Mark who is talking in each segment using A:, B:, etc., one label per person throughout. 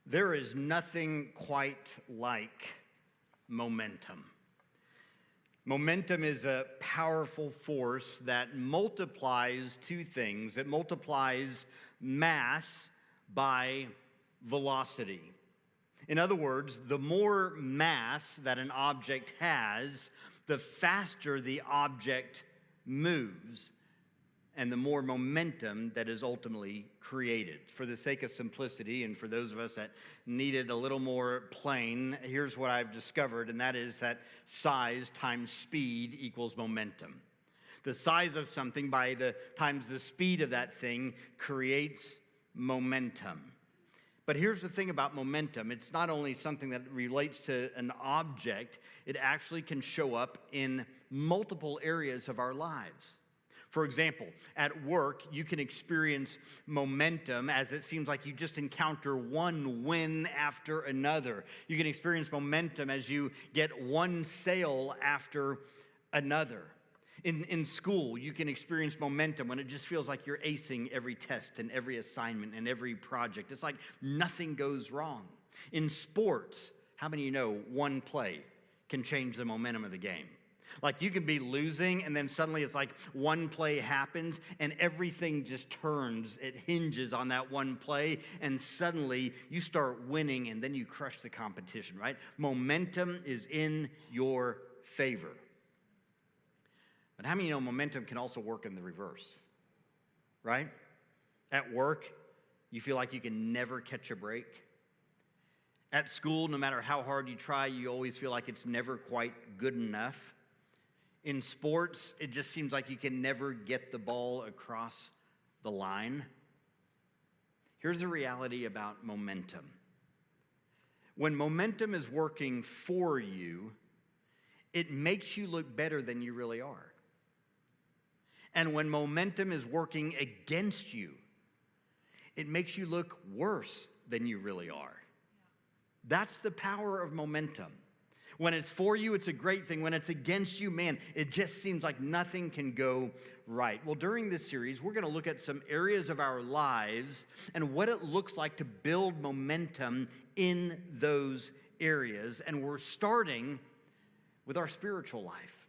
A: There is nothing quite like momentum. Momentum is a powerful force that multiplies two things. It multiplies mass by velocity. In other words, the more mass that an object has, the faster the object moves, and the more momentum that is ultimately created. For the sake of simplicity, and for those of us that needed a little more plain, here's what I've discovered, and that is that size times speed equals momentum. The size of something by the times the speed of that thing creates momentum. But here's the thing about momentum. It's not only something that relates to an object, it actually can show up in multiple areas of our lives. For example, at work, you can experience momentum as it seems like you just encounter one win after another. You can experience momentum as you get one sale after another. In school, you can experience momentum when it just feels like you're acing every test and every assignment and every project. It's like nothing goes wrong. In sports, how many of you know one play can change the momentum of the game? Like you can be losing and then suddenly it's like one play happens and everything just turns. It hinges on that one play and suddenly you start winning and then you crush the competition, right? Momentum is in your favor. But how many know momentum can also work in the reverse, right? At work, you feel like you can never catch a break. At school, no matter how hard you try, you always feel like it's never quite good enough. In sports, it just seems like you can never get the ball across the line. Here's the reality about momentum. When momentum is working for you, it makes you look better than you really are. And when momentum is working against you, it makes you look worse than you really are. That's the power of momentum. When it's for you, it's a great thing. When it's against you, man, it just seems like nothing can go right. Well, during this series, we're going to look at some areas of our lives and what it looks like to build momentum in those areas. And we're starting with our spiritual life.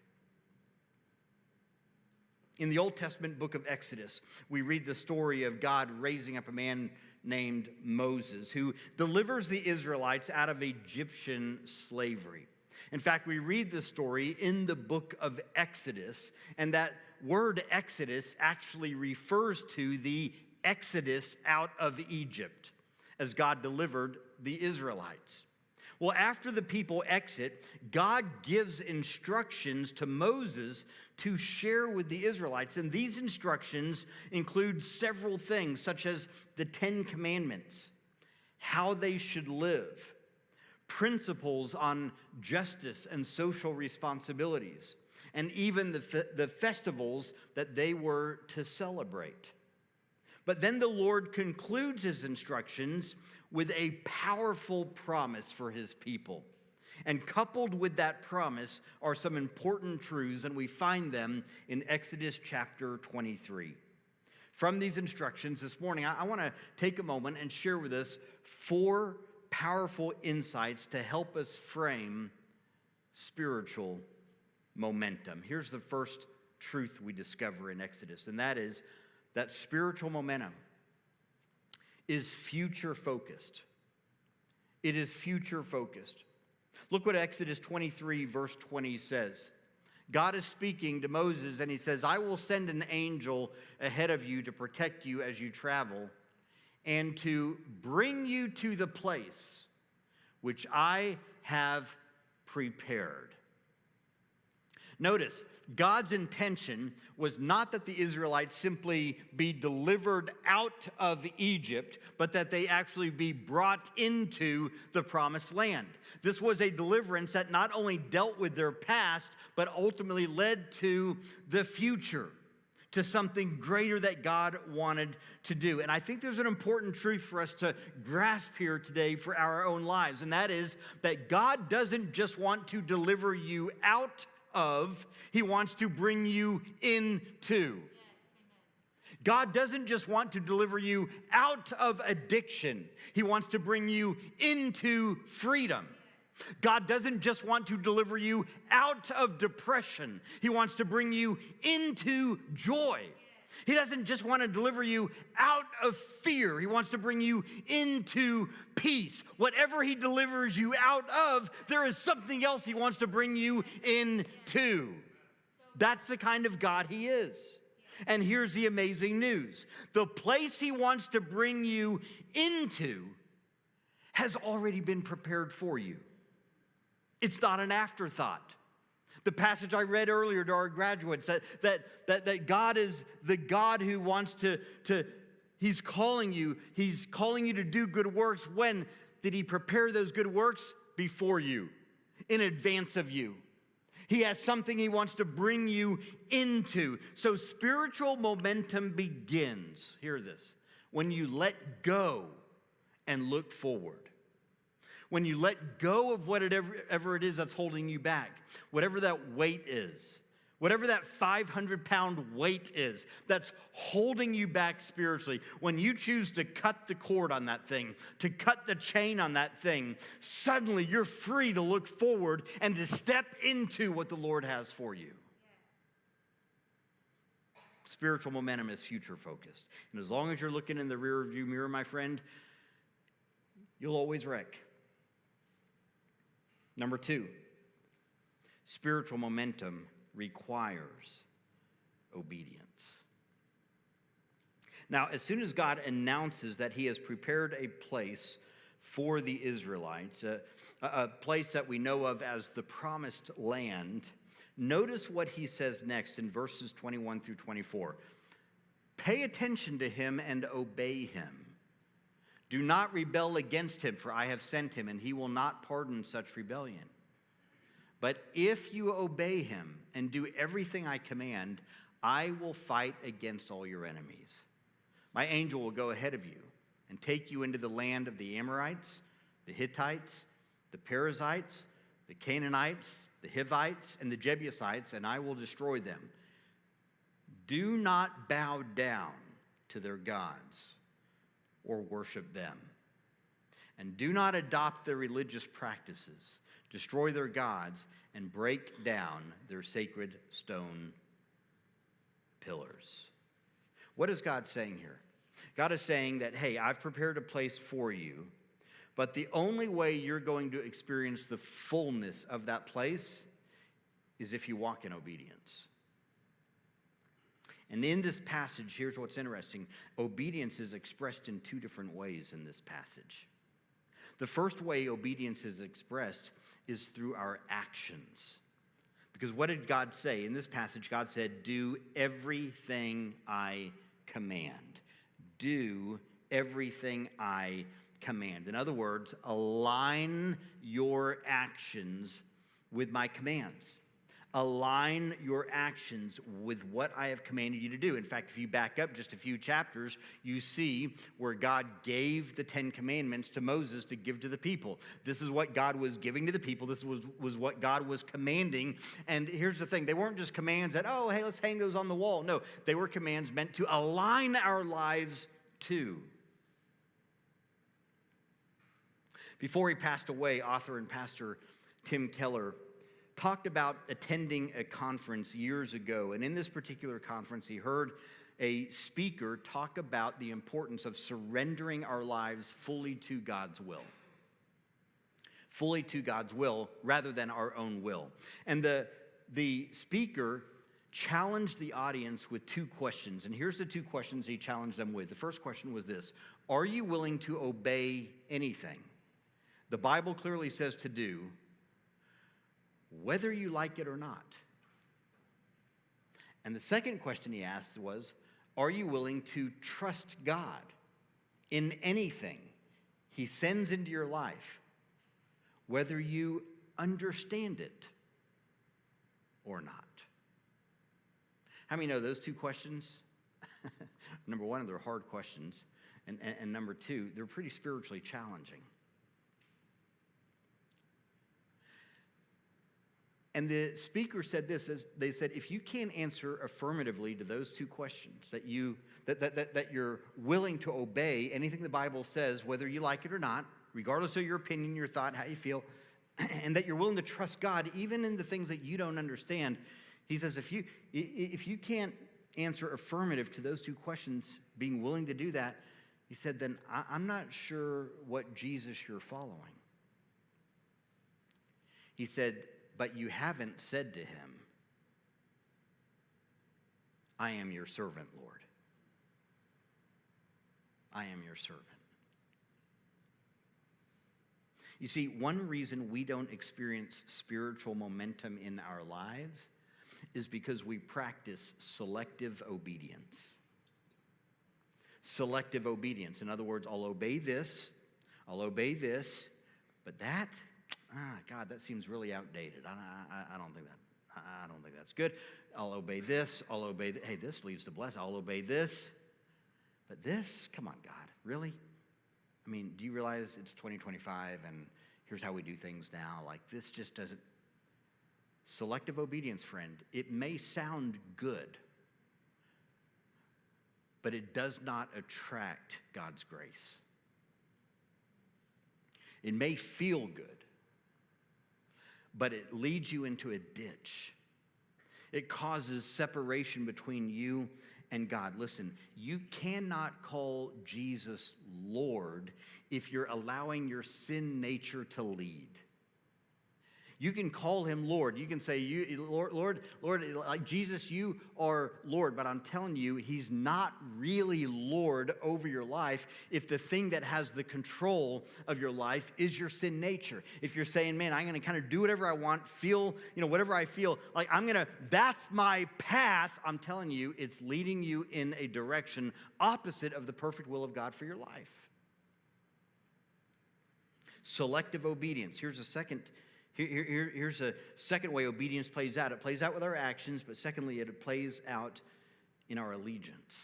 A: In the Old Testament book of Exodus, we read the story of God raising up a man named Moses who delivers the Israelites out of Egyptian slavery. In fact, we read the story in the book of Exodus, and that word Exodus actually refers to the exodus out of Egypt as God delivered the Israelites. Well, after the people exit, God gives instructions to Moses to share with the Israelites. And these instructions include several things, such as the 10 Commandments, how they should live, principles on justice and social responsibilities, and even the festivals that they were to celebrate. But then the Lord concludes his instructions with a powerful promise for his people. And coupled with that promise are some important truths, and we find them in Exodus chapter 23. From these instructions this morning, I want to take a moment and share with us 4 powerful insights to help us frame spiritual momentum. Here's the first truth we discover in Exodus, and that is that spiritual momentum is future-focused. It is future-focused. Look what Exodus 23, verse 20 says. God is speaking to Moses, and he says, I will send an angel ahead of you to protect you as you travel and to bring you to the place which I have prepared. Notice, God's intention was not that the Israelites simply be delivered out of Egypt, but that they actually be brought into the promised land. This was a deliverance that not only dealt with their past, but ultimately led to the future, to something greater that God wanted to do. And I think there's an important truth for us to grasp here today for our own lives, and that is that God doesn't just want to deliver you out of, he wants to bring you into. God doesn't just want to deliver you out of addiction. He wants to bring you into freedom. God doesn't just want to deliver you out of depression. He wants to bring you into joy. He doesn't just want to deliver you out of fear. He wants to bring you into peace. Whatever he delivers you out of, there is something else he wants to bring you into. That's the kind of God he is. And here's the amazing news. The place he wants to bring you into has already been prepared for you. It's not an afterthought. The passage I read earlier to our graduates, that God is the God who wants He's calling you to do good works. When did he prepare those good works? Before you, in advance of you. He has something he wants to bring you into. So spiritual momentum begins, hear this, when you let go and look forward. When you let go of whatever it is that's holding you back, whatever that weight is, whatever that 500-pound weight is that's holding you back spiritually, when you choose to cut the cord on that thing, to cut the chain on that thing, suddenly you're free to look forward and to step into what the Lord has for you. Spiritual momentum is future-focused. And as long as you're looking in the rear-view mirror, my friend, you'll always wreck. Number 2, spiritual momentum requires obedience. Now, as soon as God announces that he has prepared a place for the Israelites, a place that we know of as the promised land, notice what he says next in verses 21 through 24. Pay attention to him and obey him. Do not rebel against him, for I have sent him, and he will not pardon such rebellion. But if you obey him and do everything I command, I will fight against all your enemies. My angel will go ahead of you and take you into the land of the Amorites, the Hittites, the Perizzites, the Canaanites, the Hivites, and the Jebusites, and I will destroy them. Do not bow down to their gods or worship them. And do not adopt their religious practices, destroy their gods, and break down their sacred stone pillars. What is God saying here? God is saying that, hey, I've prepared a place for you, but the only way you're going to experience the fullness of that place is if you walk in obedience. And in this passage, here's what's interesting. Obedience is expressed in 2 different ways in this passage. The first way obedience is expressed is through our actions. Because what did God say? In this passage, God said, do everything I command. Do everything I command. In other words, align your actions with my commands. Align your actions with what I have commanded you to do. In fact, if you back up just a few chapters, you see where God gave the 10 commandments to Moses to give to the people. This is what God was giving to the people. This was what God was commanding. And here's the thing. They weren't just commands that, oh, hey, let's hang those on the wall. No, they were commands meant to align our lives to. Before he passed away, author and pastor Tim Keller talked about attending a conference years ago. And in this particular conference, he heard a speaker talk about the importance of surrendering our lives fully to God's will. Fully to God's will rather than our own will. And the speaker challenged the audience with 2 questions. And here's the 2 questions he challenged them with. The first question was this: are you willing to obey anything the Bible clearly says to do, whether you like it or not? And the second question he asked was, are you willing to trust God in anything he sends into your life, whether you understand it or not? How many know those 2 questions? Number 1, they're hard questions. And number 2, they're pretty spiritually challenging. And the speaker said this, they said, if you can't answer affirmatively to those two questions, that you're willing to obey anything the Bible says, whether you like it or not, regardless of your opinion, your thought, how you feel, and that you're willing to trust God even in the things that you don't understand, he says, if you can't answer affirmative to those two questions, being willing to do that, he said, then I'm not sure what Jesus you're following. He said, but you haven't said to him, I am your servant, Lord. I am your servant. You see, one reason we don't experience spiritual momentum in our lives is because we practice selective obedience. Selective obedience. In other words, I'll obey this, but that, God, that seems really outdated. I don't think that. I don't think that's good. I'll obey this. Hey, this leads to blessing. I'll obey this. But this, come on, God, really? I mean, do you realize it's 2025 and here's how we do things now? Like, this just doesn't. Selective obedience, friend, it may sound good, but it does not attract God's grace. It may feel good, but it leads you into a ditch. It causes separation between you and God. Listen, you cannot call Jesus Lord if you're allowing your sin nature to lead. You can call him Lord. You can say, Lord, like Jesus, you are Lord. But I'm telling you, he's not really Lord over your life if the thing that has the control of your life is your sin nature. If you're saying, man, I'm going to kind of do whatever I want, feel, whatever I feel, like that's my path. I'm telling you, it's leading you in a direction opposite of the perfect will of God for your life. Selective obedience. Here's a second way obedience plays out. It plays out with our actions, but secondly, it plays out in our allegiance.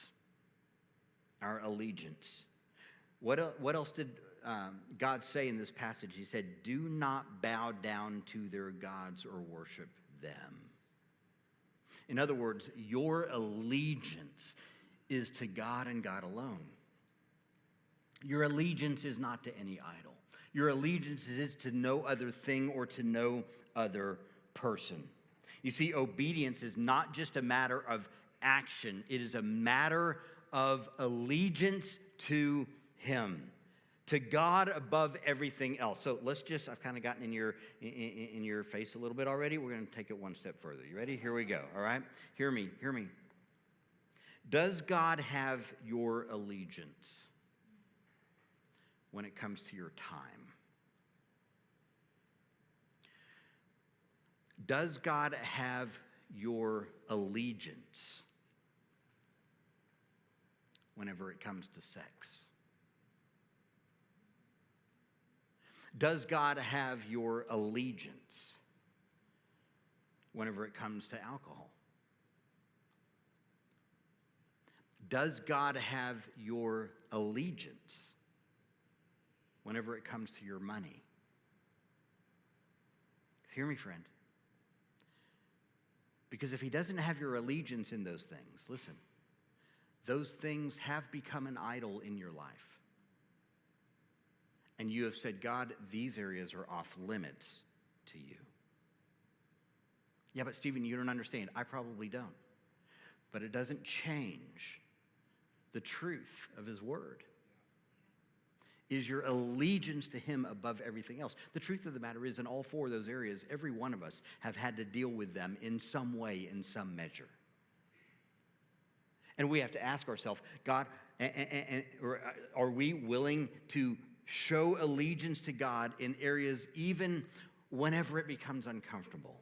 A: Our allegiance. What else did God say in this passage? He said, do not bow down to their gods or worship them. In other words, your allegiance is to God and God alone. Your allegiance is not to any idol. Your allegiance is to no other thing or to no other person. You see, obedience is not just a matter of action. It is a matter of allegiance to him, to God above everything else. So I've kind of gotten in your face a little bit already. We're going to take it one step further. You ready? Here we go, all right? Hear me. Does God have your allegiance when it comes to your time? Does God have your allegiance whenever it comes to sex? Does God have your allegiance whenever it comes to alcohol? Does God have your allegiance whenever it comes to your money? Hear me, friend. Because if he doesn't have your allegiance in those things, listen, those things have become an idol in your life. And you have said, God, these areas are off limits to you. Yeah, but Stephen, you don't understand. I probably don't. But it doesn't change the truth of his word. Is your allegiance to him above everything else? The truth of the matter is, in all four of those areas, every one of us have had to deal with them in some way, in some measure. And we have to ask ourselves, God, are we willing to show allegiance to God in areas even whenever it becomes uncomfortable?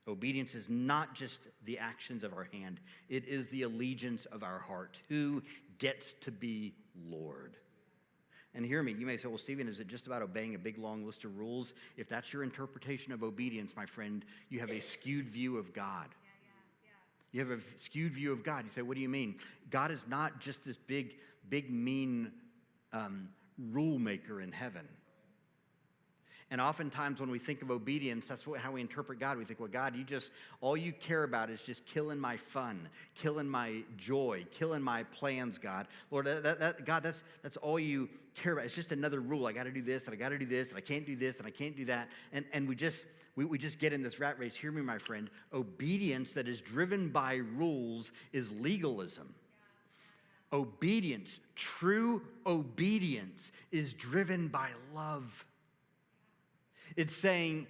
A: Obedience is not just the actions of our hand. It is the allegiance of our heart. Who gets to be Lord? And hear me, you may say, well, Stephen, is it just about obeying a big, long list of rules? If that's your interpretation of obedience, my friend, you have a skewed view of God. You have a skewed view of God. You say, what do you mean? God is not just this big, mean rule maker in heaven. And oftentimes when we think of obedience, that's how we interpret God. We think, well, God, all you care about is just killing my fun, killing my joy, killing my plans, God. Lord, God, that's all you care about. It's just another rule. I got to do this, and I got to do this, and I can't do this, and I can't do that. And we just get in this rat race. Hear me, my friend. Obedience that is driven by rules is legalism. Obedience, true obedience, is driven by love. It's saying,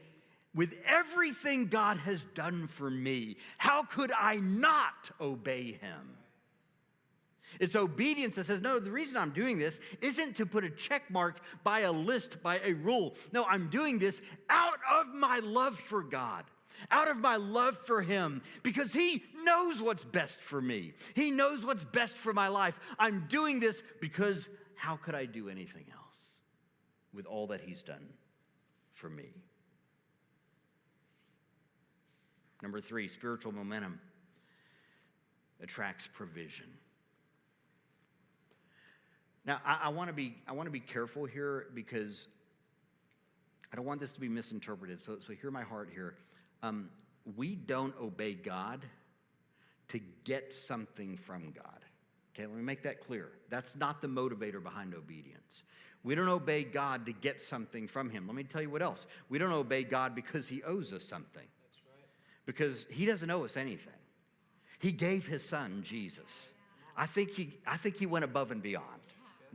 A: with everything God has done for me, how could I not obey him? It's obedience that says, no, the reason I'm doing this isn't to put a check mark by a list, by a rule. No, I'm doing this out of my love for God, out of my love for him, because he knows what's best for me. He knows what's best for my life. I'm doing this because how could I do anything else with all that he's done for me? Number 3, spiritual momentum attracts provision. Now, I want to be careful here because I don't want this to be misinterpreted. So hear my heart here. We don't obey God to get something from God. Okay, let me make that clear. That's not the motivator behind obedience. We don't obey God to get something from him. Let me tell you what else. We don't obey God because he owes us something. That's right. Because he doesn't owe us anything. He gave his son, Jesus. I think he went above and beyond.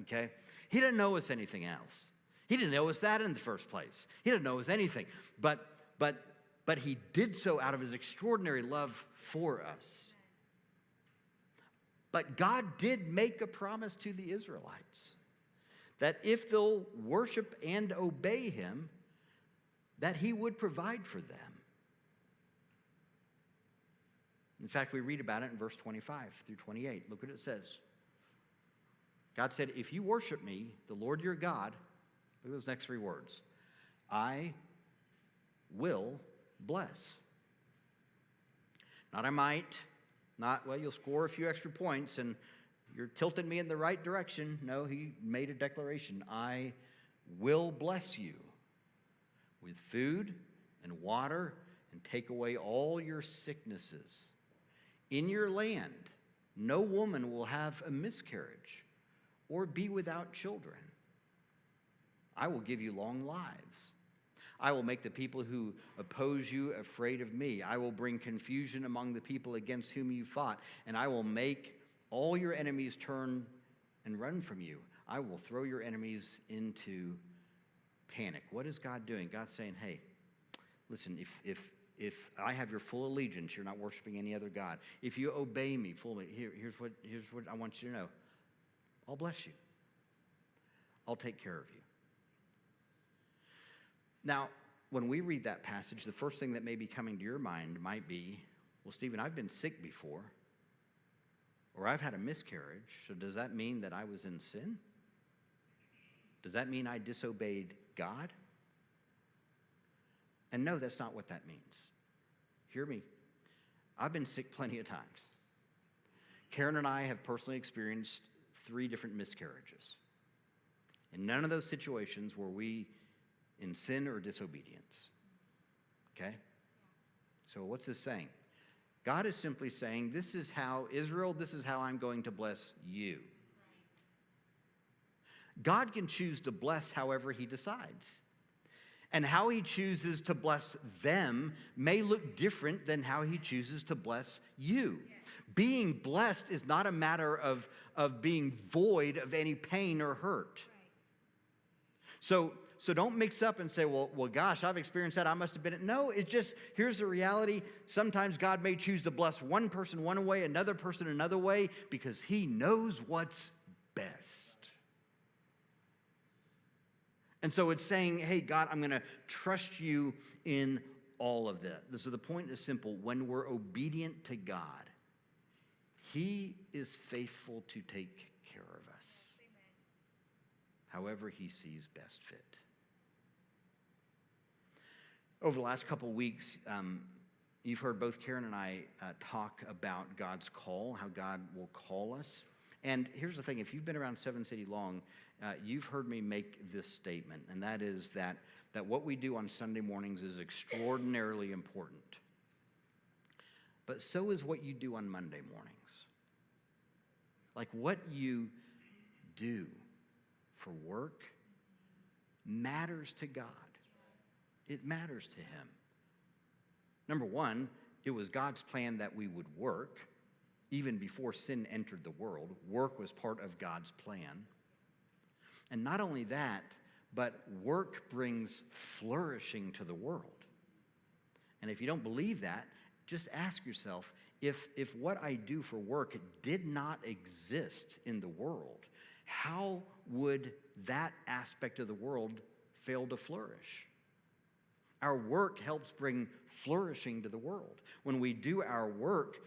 A: Okay? He didn't owe us anything else. He didn't owe us that in the first place. He didn't owe us anything. But he did so out of his extraordinary love for us. But God did make a promise to the Israelites that if they'll worship and obey him, that he would provide for them. In fact, we read about it in verse 25 through 28. Look what it says. God said, if you worship me, the Lord your God, look at those next 3 words, I will bless. Not I might, not, well, you'll score a few extra points and you're tilting me in the right direction. No, he made a declaration. I will bless you with food and water and take away all your sicknesses. In your land, no woman will have a miscarriage or be without children. I will give you long lives. I will make the people who oppose you afraid of me. I will bring confusion among the people against whom you fought, and I will make all your enemies turn and run from you. I will throw your enemies into panic. What is God doing? God's saying, hey, listen, if I have your full allegiance, you're not worshiping any other God. If you obey me fully, here's what I want you to know. I'll bless you. I'll take care of you. Now, when we read that passage, the first thing that may be coming to your mind might be, well, Stephen, I've been sick before, or I've had a miscarriage, so does that mean that I was in sin? Does that mean I disobeyed God? And no, that's not what that means. Hear me. I've been sick plenty of times. Karen and I have personally experienced 3 different miscarriages. In none of those situations were we in sin or disobedience. Okay? So what's this saying? God is simply saying, this is how, Israel, this is how I'm going to bless you. God can choose to bless however he decides. And how he chooses to bless them may look different than how he chooses to bless you. Yes. Being blessed is not a matter of being void of any pain or hurt. Right. So don't mix up and say, well, gosh, I've experienced that. I must have been it. No, it's just, here's the reality. Sometimes God may choose to bless one person one way, another person another way, because he knows what's best. And so it's saying, hey, God, I'm going to trust you in all of that. So the point is simple. When we're obedient to God, he is faithful to take care of us. Amen. However he sees best fit. Over the last couple weeks, you've heard both Karen and I talk about God's call, how God will call us. And here's the thing, if you've been around Seven City long, you've heard me make this statement, and that is that what we do on Sunday mornings is extraordinarily important. But so is what you do on Monday mornings. Like what you do for work matters to God. It matters to him. Number one, it was God's plan that we would work. Even before sin entered the world, work was part of God's plan. And not only that, but work brings flourishing to the world. And if you don't believe that, just ask yourself, if what I do for work did not exist in the world, how would that aspect of the world fail to flourish? Our work helps bring flourishing to the world. When we do our work,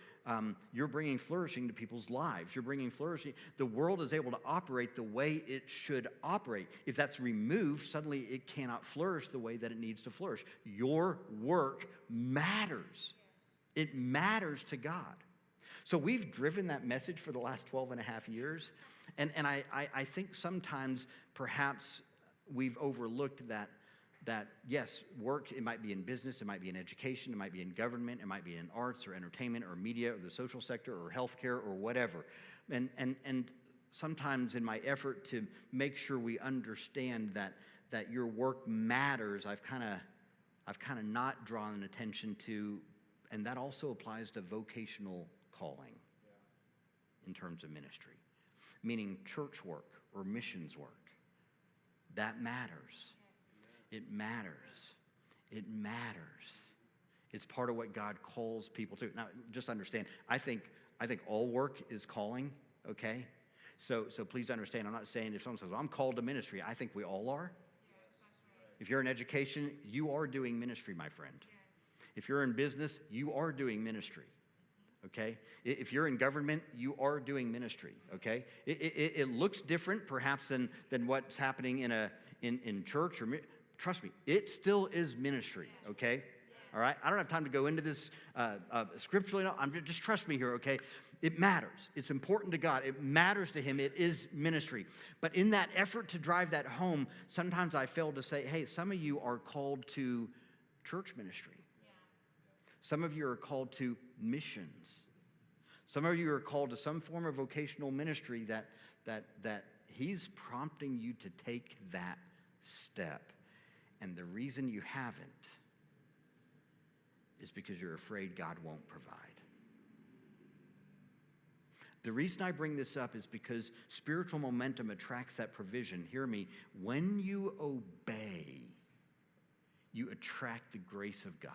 A: you're bringing flourishing to people's lives. You're bringing flourishing. The world is able to operate the way it should operate. If that's removed, suddenly it cannot flourish the way that it needs to flourish. Your work matters. It matters to God. So we've driven that message for the last 12 and a half years. And I think sometimes perhaps we've overlooked that yes, work, it might be in business, it might be in education, it might be in government, it might be in arts or entertainment or media or the social sector or healthcare or whatever. And sometimes in my effort to make sure we understand that your work matters, I've kind of not drawn attention to, and that also applies to vocational calling in terms of ministry, meaning church work or missions work. That matters. It matters. It matters. It's part of what God calls people to. Now, just understand, I think all work is calling, okay? So please understand, I'm not saying if someone says, well, I'm called to ministry, I think we all are. Yes. If you're in education, you are doing ministry, my friend. Yes. If you're in business, you are doing ministry, okay? If you're in government, you are doing ministry, okay? It looks different, perhaps, than what's happening in church or trust me, it still is ministry, okay? All right? I don't have time to go into this scripturally. No, just trust me here, okay? It matters. It's important to God. It matters to him. It is ministry. But in that effort to drive that home, sometimes I fail to say, hey, some of you are called to church ministry. Yeah. Some of you are called to missions. Some of you are called to some form of vocational ministry that he's prompting you to take that step. And the reason you haven't is because you're afraid God won't provide. The reason I bring this up is because spiritual momentum attracts that provision. Hear me. When you obey, you attract the grace of God.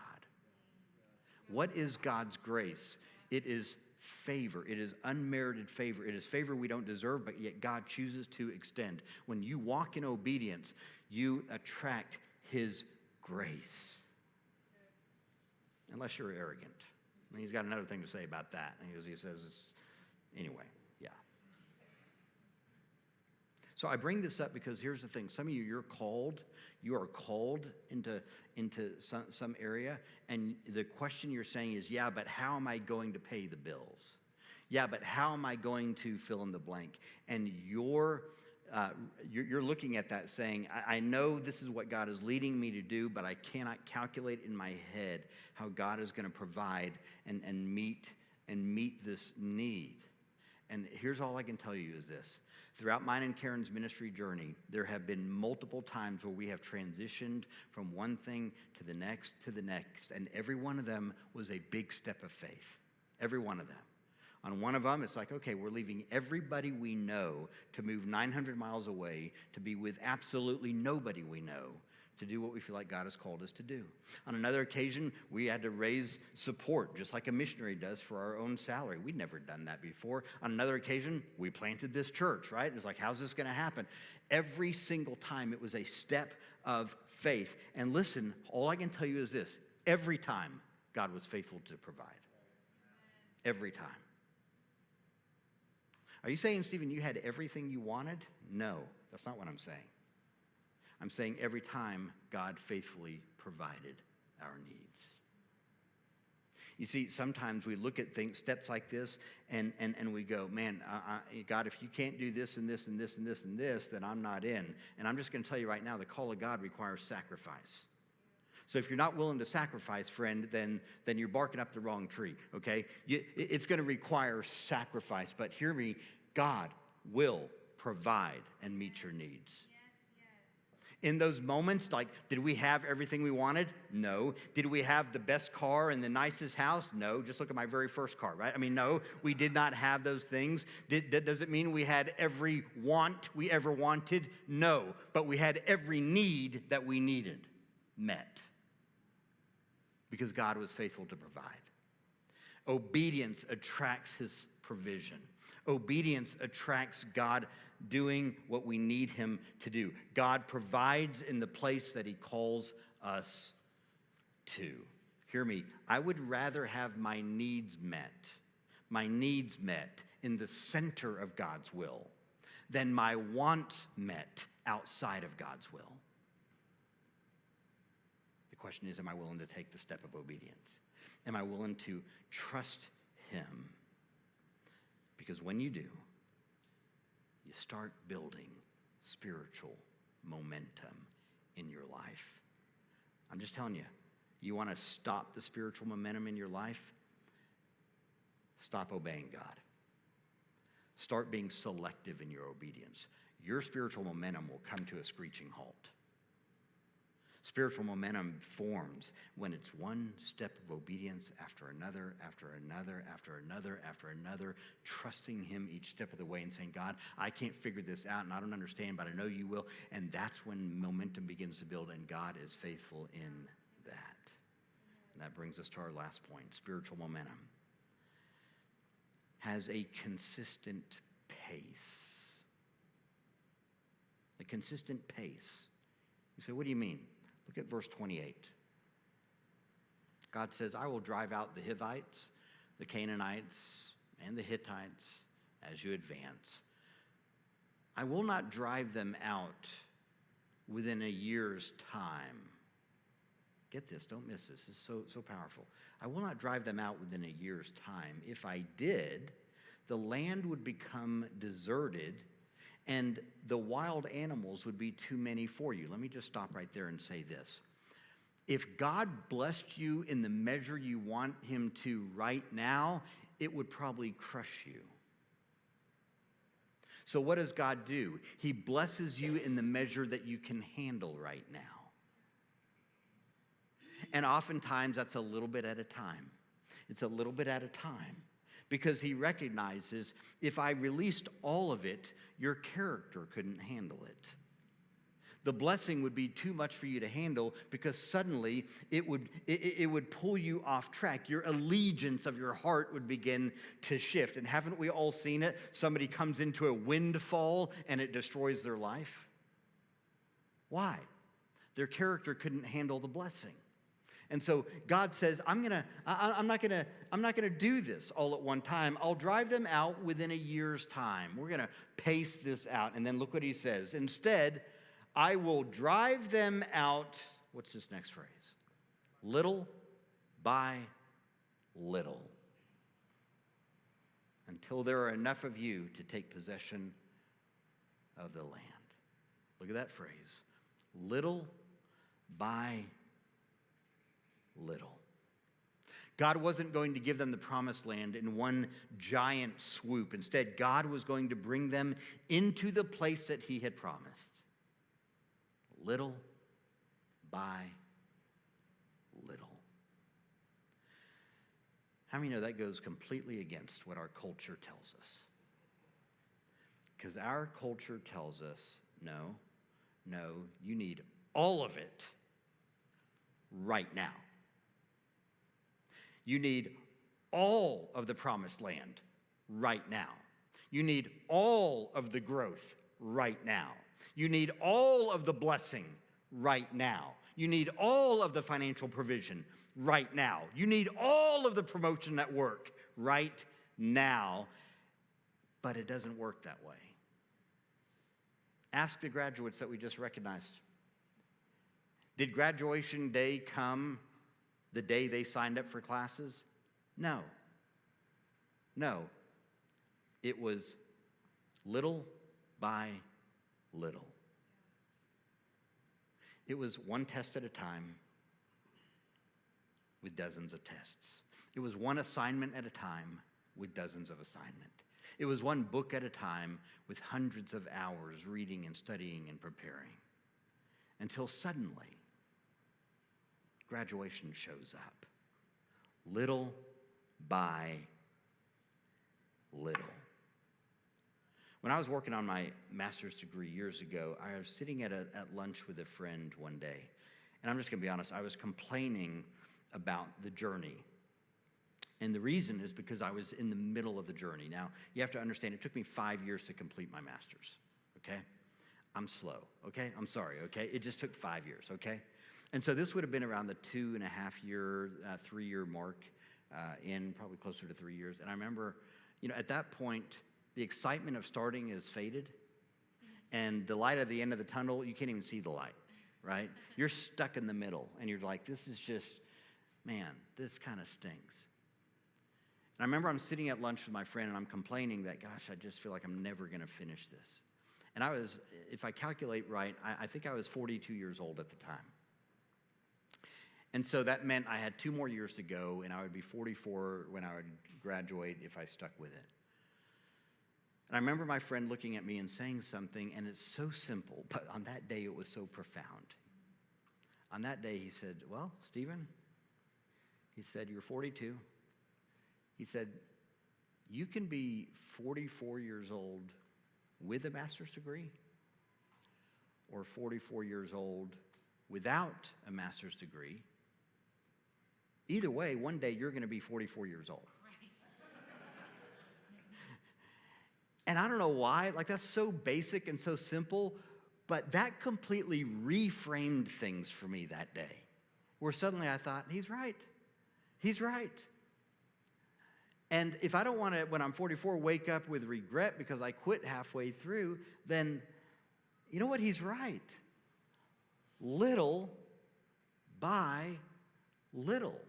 A: What is God's grace? It is favor. It is unmerited favor. It is favor we don't deserve, but yet God chooses to extend. When you walk in obedience, you attract his grace. Unless you're arrogant. And he's got another thing to say about that. He says, anyway, yeah. So I bring this up because here's the thing. Some of you, you are called into some area, and the question you're saying is, yeah, but how am I going to pay the bills? Yeah, but how am I going to fill in the blank? And you're looking at that saying, I know this is what God is leading me to do, but I cannot calculate in my head how God is going to provide and meet this need. And here's all I can tell you is this. Throughout mine and Karen's ministry journey, there have been multiple times where we have transitioned from one thing to the next, and every one of them was a big step of faith. Every one of them. On one of them, it's like, okay, we're leaving everybody we know to move 900 miles away to be with absolutely nobody we know to do what we feel like God has called us to do. On another occasion, we had to raise support, just like a missionary does, for our own salary. We'd never done that before. On another occasion, we planted this church, right? It's like, how's this going to happen? Every single time, it was a step of faith. And listen, all I can tell you is this. Every time, God was faithful to provide. Every time. Are you saying, Stephen, you had everything you wanted? No, that's not what I'm saying. I'm saying every time God faithfully provided our needs. You see, sometimes we look at things, steps like this, and we go, man, God, if you can't do this and this and this and this and this, then I'm not in. And I'm just going to tell you right now, the call of God requires sacrifice. So if you're not willing to sacrifice, friend, then you're barking up the wrong tree, okay? It's going to require sacrifice. But hear me, God will provide and meet your needs. In those moments, like, did we have everything we wanted? No. Did we have the best car and the nicest house? No. Just look at my very first car, right? I mean, no, we did not have those things. Does it mean we had every want we ever wanted? No. But we had every need that we needed met because God was faithful to provide. Obedience attracts his provision. Obedience attracts God doing what we need him to do. God provides in the place that he calls us to. Hear me, I would rather have my needs met in the center of God's will than my wants met outside of God's will. The question is, am I willing to take the step of obedience? Am I willing to trust him? Because when you do, you start building spiritual momentum in your life. I'm just telling you, you want to stop the spiritual momentum in your life? Stop obeying God. Start being selective in your obedience. Your spiritual momentum will come to a screeching halt. Spiritual momentum forms when it's one step of obedience after another, after another, after another, after another, trusting him each step of the way and saying, God, I can't figure this out and I don't understand, but I know you will. And that's when momentum begins to build, and God is faithful in that. And that brings us to our last point. Spiritual momentum has a consistent pace. A consistent pace. You say, what do you mean? Look at verse 28. God says, I will drive out the Hivites, the Canaanites, and the Hittites as you advance. I will not drive them out within a year's time. Get this, don't miss this. This is so powerful. I will not drive them out within a year's time. If I did, the land would become deserted and the wild animals would be too many for you. Let me just stop right there and say this. If God blessed you in the measure you want him to right now, it would probably crush you. So what does God do? He blesses you in the measure that you can handle right now. And oftentimes that's a little bit at a time. It's a little bit at a time. Because he recognizes if I released all of it, your character couldn't handle it. The blessing would be too much for you to handle because suddenly it would pull you off track. Your allegiance of your heart would begin to shift. And haven't we all seen it? Somebody comes into a windfall and it destroys their life. Why? Their character couldn't handle the blessing. And so God says, I'm not gonna do this all at one time. I'll drive them out within a year's time. We're gonna pace this out. And then look what he says. Instead, I will drive them out, what's this next phrase? Little by little. Until there are enough of you to take possession of the land. Look at that phrase. Little by little. God wasn't going to give them the promised land in one giant swoop. Instead, God was going to bring them into the place that he had promised. Little by little. How many know that goes completely against what our culture tells us? Because our culture tells us, no, you need all of it right now. You need all of the promised land right now. You need all of the growth right now. You need all of the blessing right now. You need all of the financial provision right now. You need all of the promotion at work right now. But it doesn't work that way. Ask the graduates that we just recognized. Did graduation day come the day they signed up for classes? No. No. It was little by little. It was one test at a time with dozens of tests. It was one assignment at a time with dozens of assignments. It was one book at a time with hundreds of hours reading and studying and preparing. Until suddenly, graduation shows up. Little by little. When I was working on my master's degree years ago, I was sitting at lunch with a friend one day. And I'm just going to be honest, I was complaining about the journey. And the reason is because I was in the middle of the journey. Now, you have to understand, it took me 5 years to complete my master's, okay? I'm slow, okay? I'm sorry, okay? It just took 5 years, okay? And so this would have been around the 2.5 year, 3 year mark, in probably closer to 3 years. And I remember, at that point, the excitement of starting is faded. And the light at the end of the tunnel, you can't even see the light, right? You're stuck in the middle. And you're like, this is just, man, this kind of stinks. And I remember I'm sitting at lunch with my friend and I'm complaining that, gosh, I just feel like I'm never going to finish this. And I was, if I calculate right, I think I was 42 years old at the time. And so that meant I had 2 more years to go and I would be 44 when I would graduate if I stuck with it. And I remember my friend looking at me and saying something, and it's so simple, but on that day it was so profound. On that day he said, well, Stephen, he said, you're 42. He said, you can be 44 years old with a master's degree or 44 years old without a master's degree. Either way, one day you're going to be 44 years old. Right. And I don't know why, that's so basic and so simple, but that completely reframed things for me that day, where suddenly I thought, he's right. He's right. And if I don't want to, when I'm 44, wake up with regret because I quit halfway through, then you know what? He's right. Little by little.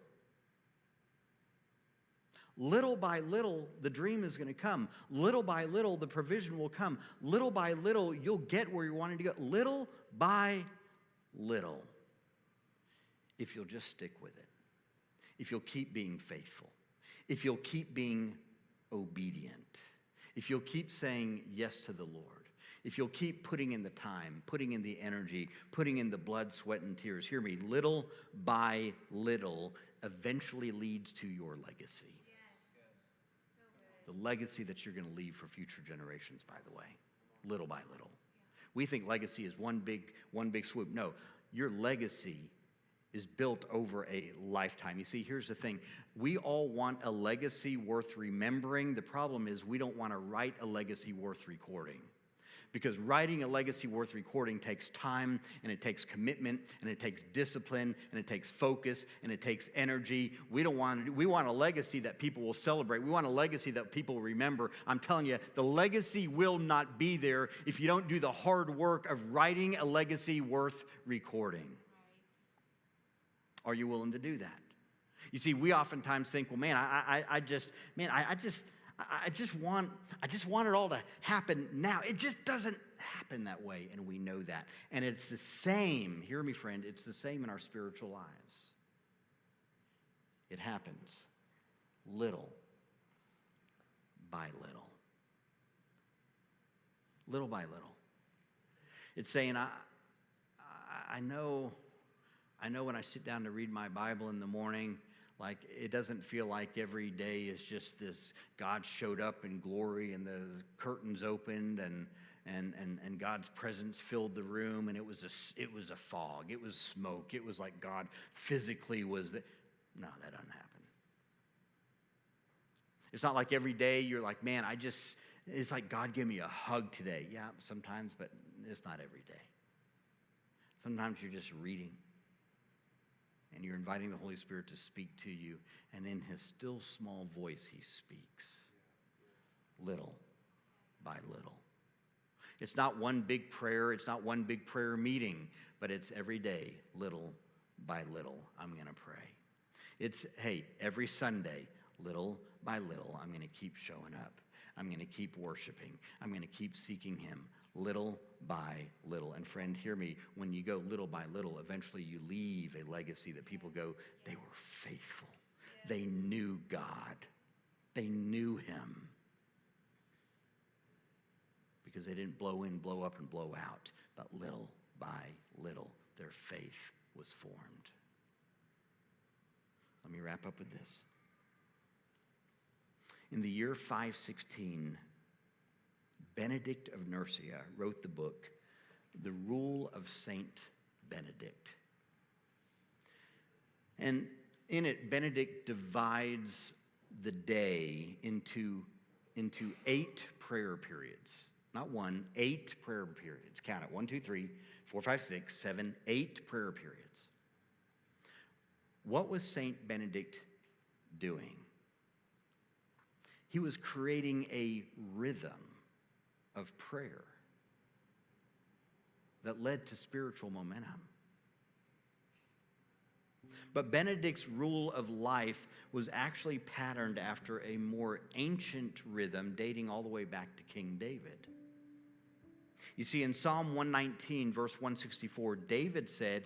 A: Little by little, the dream is going to come. Little by little, the provision will come. Little by little, you'll get where you're wanting to go. Little by little. If you'll just stick with it. If you'll keep being faithful. If you'll keep being obedient, if you'll keep saying yes to the Lord, if you'll keep putting in the time, putting in the energy, putting in the blood, sweat, and tears, hear me, little by little eventually leads to your legacy. Yes. So the legacy that you're going to leave for future generations, by the way, little by little. We think legacy is one big swoop. No, your legacy is built over a lifetime. You see, here's the thing. We all want a legacy worth remembering. The problem is we don't want to write a legacy worth recording. Because writing a legacy worth recording takes time, and it takes commitment, and it takes discipline, and it takes focus, and it takes energy. We want a legacy that people will celebrate. We want a legacy that people will remember. I'm telling you, the legacy will not be there if you don't do the hard work of writing a legacy worth recording. Are you willing to do that? You see, we oftentimes think, well, man, I just want it all to happen now. It just doesn't happen that way, and we know that. And it's the same, hear me, friend, it's the same in our spiritual lives. It happens little by little. Little by little. It's saying, I know when I sit down to read my Bible in the morning, it doesn't feel like every day is just this God showed up in glory and the curtains opened and God's presence filled the room and it was a fog, it was smoke, it was like God physically was there. No, that doesn't happen. It's not like every day you're like, man, it's like God gave me a hug today. Yeah, sometimes, but it's not every day. Sometimes you're just reading. And you're inviting the Holy Spirit to speak to you. And in his still small voice, he speaks. Little by little. It's not one big prayer. It's not one big prayer meeting. But it's every day, little by little, I'm going to pray. It's, hey, every Sunday, little by little, I'm going to keep showing up. I'm going to keep worshiping. I'm going to keep seeking him little by little. And friend, hear me, when you go little by little, eventually you leave a legacy that people go, they were faithful. They knew God. They knew him. Because they didn't blow in, blow up, and blow out. But little by little, their faith was formed. Let me wrap up with this. In the year 516, Benedict of Nursia wrote the book, The Rule of Saint Benedict. And in it, Benedict divides the day into 8 prayer periods. Not 1, 8 prayer periods. Count it. 1, 2, 3, 4, 5, 6, 7, 8 prayer periods. What was Saint Benedict doing? He was creating a rhythm of prayer that led to spiritual momentum. But Benedict's rule of life was actually patterned after a more ancient rhythm dating all the way back to King David. You see, in Psalm 119, verse 164, David said,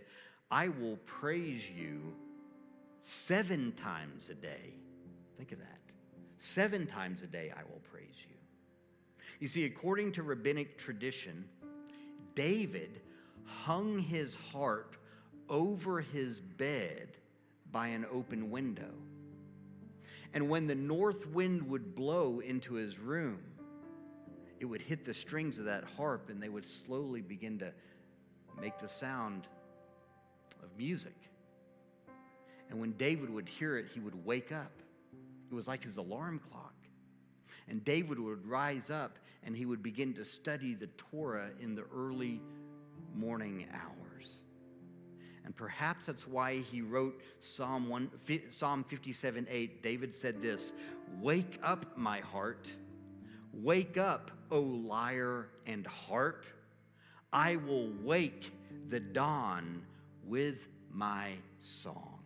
A: I will praise you 7 times a day. Think of that. 7 times a day I will praise you. You see, according to rabbinic tradition, David hung his harp over his bed by an open window. And when the north wind would blow into his room, it would hit the strings of that harp and they would slowly begin to make the sound of music. And when David would hear it, he would wake up. It was like his alarm clock. And David would rise up and he would begin to study the Torah in the early morning hours. And perhaps that's why he wrote Psalm 57:8. David said this, wake up, my heart. Wake up, O lyre and harp. I will wake the dawn with my song.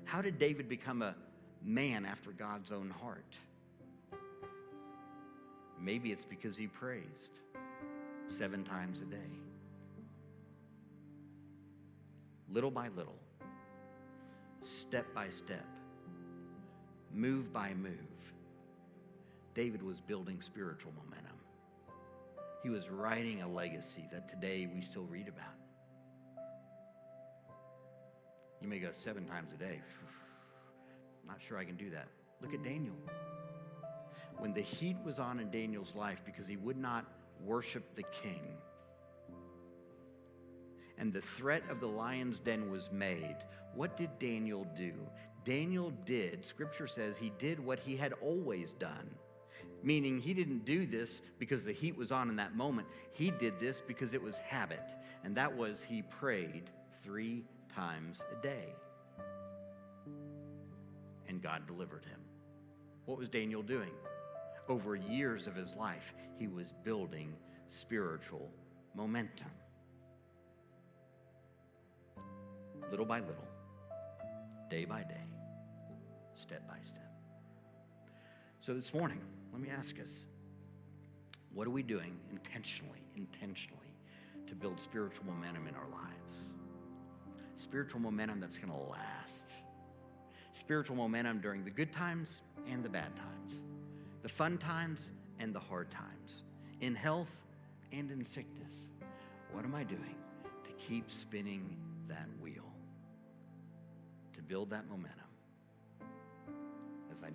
A: How did David become a man after God's own heart? Maybe it's because he praised 7 times a day. Little by little, step by step, move by move, David was building spiritual momentum. He was writing a legacy that today we still read about. You may go 7 times a day. I'm not sure I can do that. Look at Daniel. When the heat was on in Daniel's life because he would not worship the king, and the threat of the lion's den was made, what did Daniel do? Daniel did, Scripture says, he did what he had always done. Meaning he didn't do this because the heat was on in that moment. He did this because it was habit. And that was he prayed 3 times a day. And God delivered him. What was Daniel doing? Over years of his life, he was building spiritual momentum. Little by little, day by day, step by step. So this morning, let me ask us, what are we doing intentionally to build spiritual momentum in our lives? Spiritual momentum that's going to last. Spiritual momentum during the good times and the bad times. The fun times and the hard times. In health and in sickness. What am I doing to keep spinning that wheel? To build that momentum.